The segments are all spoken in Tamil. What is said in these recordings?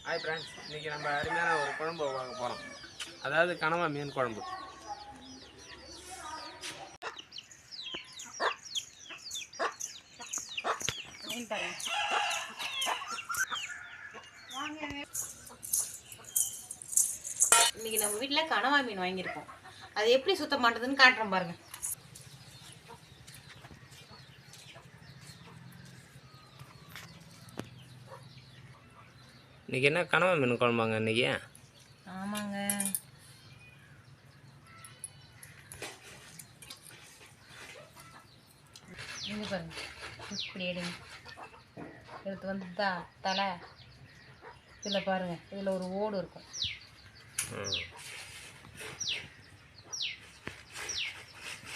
ஹாய் ஃப்ரெண்ட்ஸ், இன்றைக்கி நம்ம அருமையான ஒரு குழம்பு பார்க்க போகிறோம். அதாவது கனவா மீன் குழம்பு. இன்னைக்கு நம்ம வீட்டில் கனவா மீன் வாங்கியிருக்கோம். அது எப்படி சுத்தம் பண்ணுறதுன்னு காட்டுறோம் பாருங்க. இன்றைக்கி என்ன கனவா மீன் குழம்பாங்க இன்றைக்கி? ஆமாங்க. இங்கே பாருங்க, இப்படி எடுங்க. எடுத்து வந்துட்டா தலை இதில் பாருங்கள், இதில் ஒரு ஓடு இருக்கும்.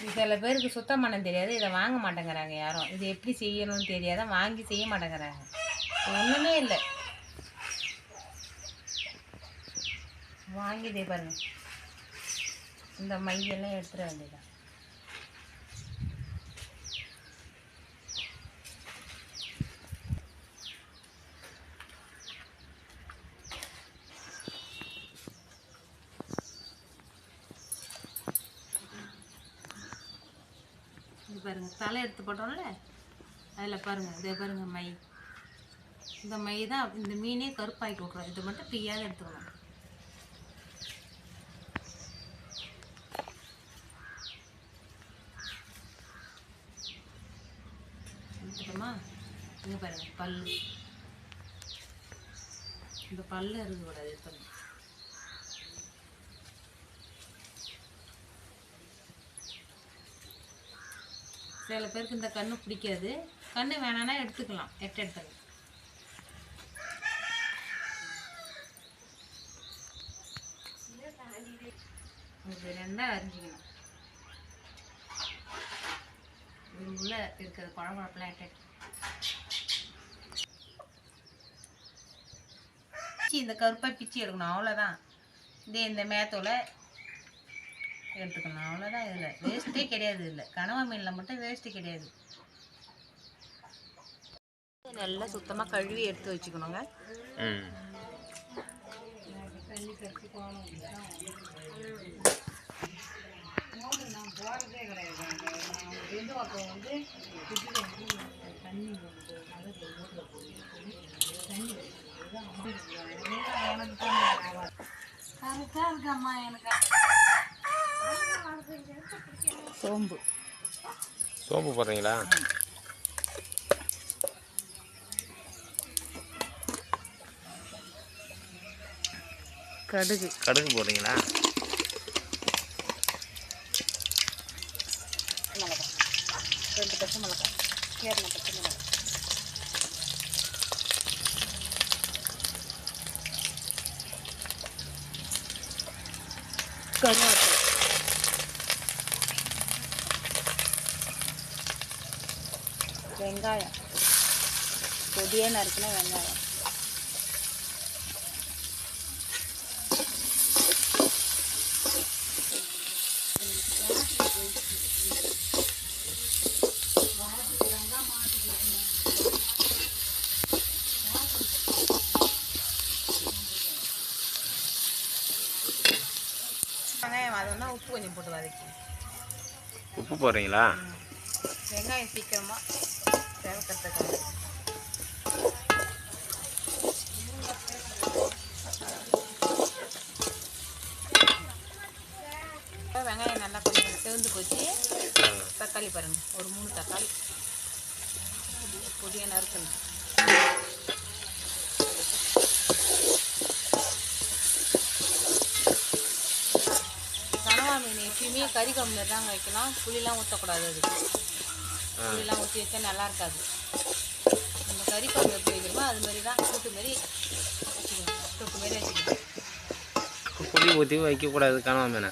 இது சில பேருக்கு சுத்தம் பண்ண தெரியாது, இதை வாங்க மாட்டேங்கிறாங்க யாரும். இது எப்படி செய்யணும்னு தெரியாத வாங்கி செய்ய மாட்டேங்கிறாங்க. ஒன்றுமே இல்லை, வாங்கி இதே பாருங்க, இந்த மையெல்லாம் எடுத்துட வேண்டியதான். இது பாருங்க, தலை எடுத்து போட்டோம்ல, அதில் பாருங்க, இதே பாருங்க மை. இந்த மை தான் இந்த மீனே கருப்பாக்கி விட்றோம். இதை மட்டும் பிரியாத எடுத்துக்கணும். எடுத்துக்கோமா? இங்கே பாருங்க, பல்லு. இந்த பல்லு இருக்கக்கூடாது. இது பாருங்க, சில பேருக்கு இந்த கண்ணு பிடிக்காது. கண்ணு வேணான்னா எடுத்துக்கலாம், எடுத்துக்கலாம். இது ரெண்டாக அரிஞ்சிக்கணும். இது உள்ள இருக்கிறது குழம்புலாம் எட்டு இந்த கருப்பாக பிச்சு எடுக்கணும், அவ்வளோதான். இதே இந்த மேத்தோலை எடுத்துக்கணும், அவ்வளோதான். இதில் வேஸ்ட்டே கிடையாது. இதில் கனவா மீனில் மட்டும் வேஸ்ட்டு கிடையாது. நல்லா சுத்தமாக கழுவி எடுத்து வச்சுக்கணுங்க. சோம்பு சோம்பு போடுறீங்களா? கடுகு போடுறீங்களா? மிளகாய், 2 பச்சை மிளகாய், ஏறின பச்சை மிளகாய், கருவேப்பிலை, வெங்காயம், பொடியாக நறுக்கின வெங்காயம், வெங்காயம் அதெல்லாம் உப்பு கொஞ்சம் போட்டு வதக்கி. உப்பு போடுறீங்களா? வெங்காயம் சீக்கிரமாக தேவைக்கிறதுக்காக. வெங்காயம் நல்லா கொஞ்சம் செவந்து போச்சு. தக்காளி பாருங்கள், ஒரு 3 தக்காளி பொடியாக நறுக்கணும். கனவா மீன் எப்பயுமே கறி குழம்புல தாங்க வைக்கணும். புளிலாம் ஊற்றக்கூடாது. அதுக்கு புளிலாம் ஊற்றி வச்சா நல்லா இருக்காது. நம்ம கறி குழம்பு எப்படி வைக்கிறோமோ அது மாதிரி தான், கூட்டு மாரி வச்சுக்கணும், தொக்கு மாரி வச்சுக்கணும். புளி ஊற்றி வைக்கக்கூடாது கனவா மீனை.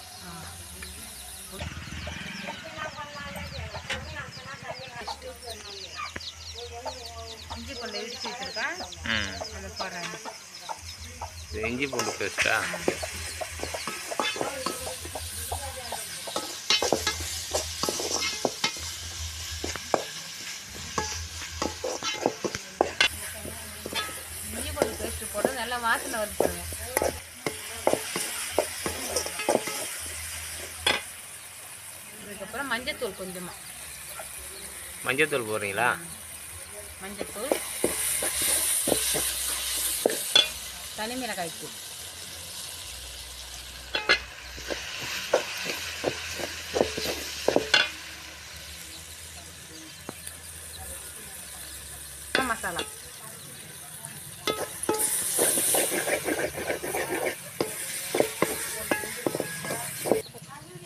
இஞ்சி பூண்டு இடிச்சு வச்சுருக்கேன், அதை போடுறேன். இஞ்சி பூண்டு பேஸ்ட்டா? போட்டு நல்லா வாசனை வாசனை வருது பாருங்க. அதுக்கப்புறம் மஞ்சத்தூள் கொஞ்சமாக. மஞ்சத்தூள் போடுறீங்களா? மஞ்சத்தூள், தனி மிளகாய் தூள், மசாலா,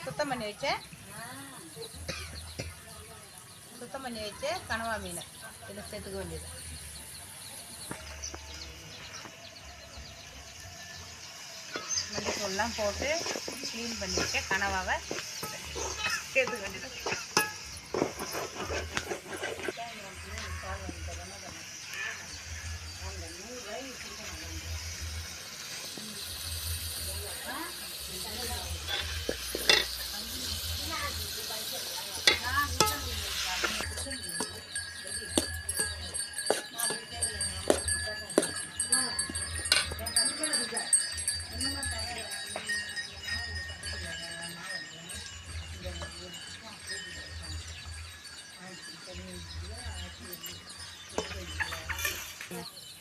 சுத்தம் பண்ணி வச்ச கனவா மீன் இதை சேர்த்துக்க வேண்டியது. மஞ்சத்தூள்லாம் போட்டு க்ளீன் பண்ணி வச்ச கனவாவை சேர்த்துக்க வேண்டியது.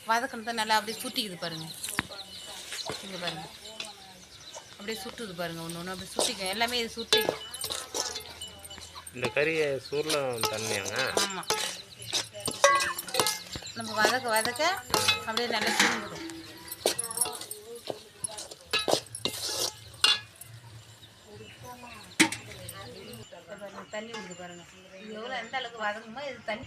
வதக்கணுத்தை நல்லா அப்படியே சுட்டிக்குது பாருங்கள். இங்கே பாருங்கள், அப்படியே சுட்டுது பாருங்கள். ஒன்று ஒன்று அப்படியே சுட்டிக்கும். எல்லாமே இது சுட்டிக்கும். இந்த கறியை சூரில் தண்ணியாங்க? ஆமாம். நம்ம வதக்க அப்படியே நல்லா சுருங்கிடும். தண்ணி விடுது பாருங்கள். இது எவ்வளோ எந்த அளவுக்கு வதங்குமோ இது தண்ணி.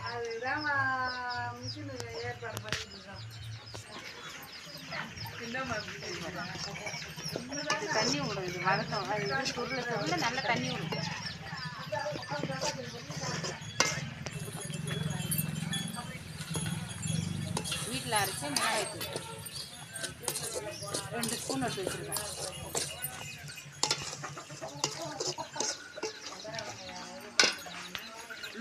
அதுதான் மிஷினு ஏற்பாடு பண்ணிட்டுருக்கோம். தண்ணி விடும். இது வதக்கம் இது சுருள நல்ல தண்ணி விடும். வீட்டில் அரைச்சி மிளகாய் தூள் 2 ஸ்பூன் எடுத்து வச்சுருக்கேன்.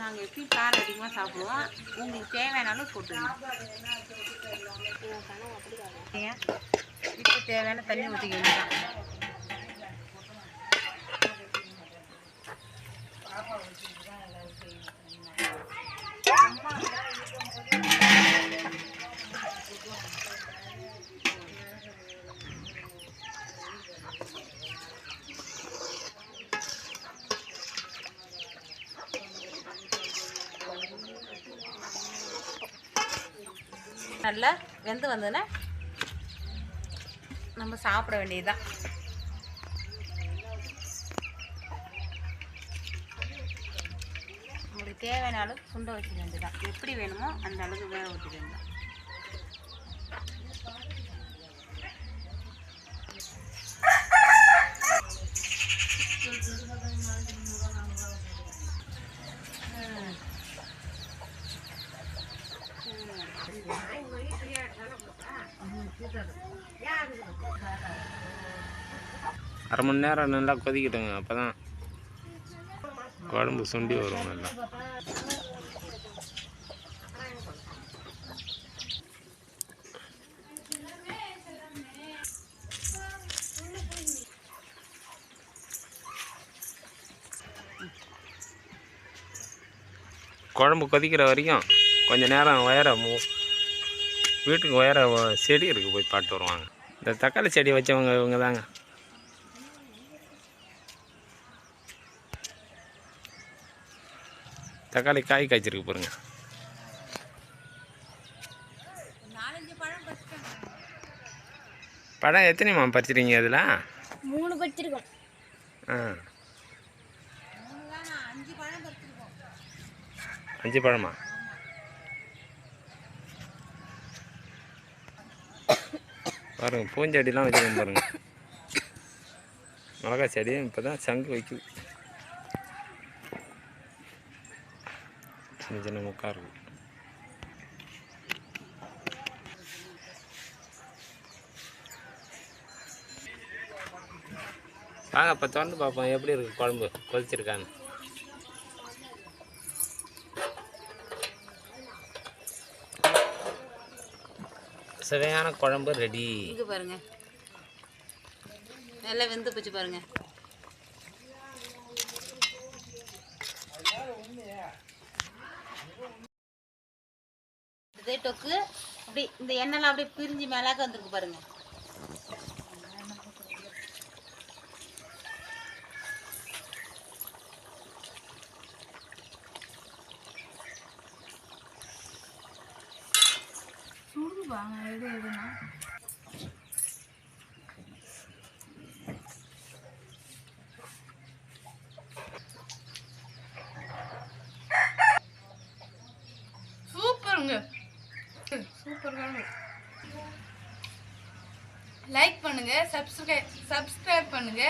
நாங்கள் எப்படி காரம் அதிகமாக சாப்பிடுவோம். உங்களுக்கு தேவையானாலும் போட்டுருங்க. இப்போ தேவையான தண்ணி ஊற்றிக்க வேண்டியதான். நல்லா வெந்து வந்ததுன்னா நம்ம சாப்பிட வேண்டியதுதான். உங்களுக்கு தேவையான அளவு சுண்டை வச்சுக்க வேண்டியதான். எப்படி வேணுமோ அந்த அளவுக்கு வேக ஊற்றிக்க வேண்டியதான். அரை மணி நேரம் நல்லா கொதிக்கிட்டுங்க. அப்போ தான் குழம்பு சுண்டி வரும் நல்லா. குழம்பு கொதிக்கிற வரைக்கும் கொஞ்சம் நேரம் வீட்டுக்கு செடி இருக்குது, போய் பாட்டு வருவாங்க. இந்த தக்காளி செடி வச்சவங்க இவங்க தாங்க. தக்காளி காய் காய்ச்சிருக்கு பாருங்க. பழம் எத்தனைமா பறிச்சிருக்கீங்க? அதில் 3 பறிச்சிருக்கோம். ஆ, 5 பழமா? பாருங்க, பூஞ்செடிலாம் வச்சுருக்கோம் பாருங்க. மிளகாய் செடியும் இப்போ தான் சங்கு வைக்குது. சின்ன சின்ன முக்கா இருக்கும். வாங்க இப்போ திறந்து பார்ப்போம் எப்படி இருக்குது குழம்பு கொதிச்சிருக்கான்னு. சுவையான குழம்பு ரெடி. இங்கே பாருங்க, நல்லா வெந்து போச்சு பாருங்க. இதே டொக்கு அப்படி இந்த எண்ணெய்லாம் அப்படியே பிரிஞ்சு மேலாக்க வந்துருக்கு பாருங்க. சூப்பருங்க, சூப்பருங்க. லைக் பண்ணுங்க, சப்ஸ்கிரைப் பண்ணுங்க.